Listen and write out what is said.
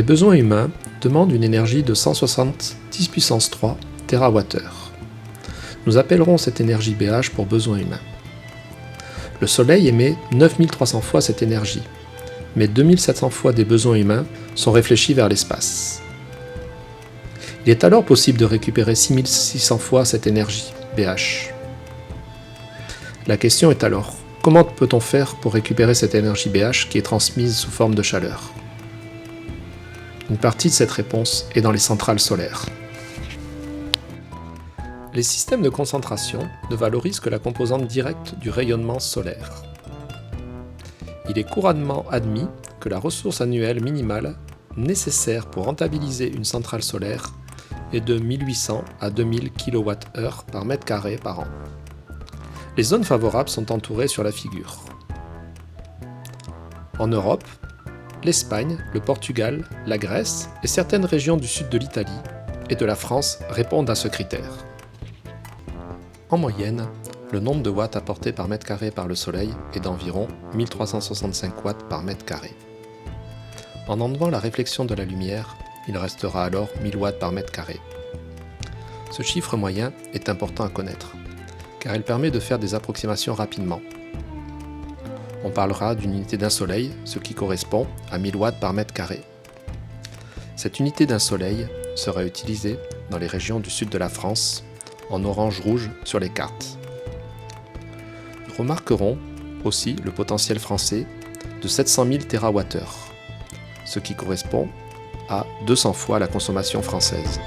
besoins humains demandent une énergie de 170 puissance 3 TWh. Nous appellerons cette énergie BH pour besoins humains. Le Soleil émet 9300 fois cette énergie, mais 2700 fois des besoins humains sont réfléchis vers l'espace. Il est alors possible de récupérer 6600 fois cette énergie BH. La question est alors, comment peut-on faire pour récupérer cette énergie BH qui est transmise sous forme de chaleur ? Une partie de cette réponse est dans les centrales solaires. Les systèmes de concentration ne valorisent que la composante directe du rayonnement solaire. Il est couramment admis que la ressource annuelle minimale nécessaire pour rentabiliser une centrale solaire est de 1800 à 2000 kWh par mètre carré par an. Les zones favorables sont entourées sur la figure. En Europe, l'Espagne, le Portugal, la Grèce et certaines régions du sud de l'Italie et de la France répondent à ce critère. En moyenne, le nombre de watts apportés par mètre carré par le Soleil est d'environ 1365 watts par mètre carré. En enlevant la réflexion de la lumière, il restera alors 1000 watts par mètre carré. Ce chiffre moyen est important à connaître, car il permet de faire des approximations rapidement. On parlera d'une unité d'un soleil, ce qui correspond à 1000 watts par mètre carré. Cette unité d'un soleil sera utilisée dans les régions du sud de la France, en orange-rouge sur les cartes. Nous remarquerons aussi le potentiel français de 700 000 TWh, ce qui correspond à 200 fois la consommation française.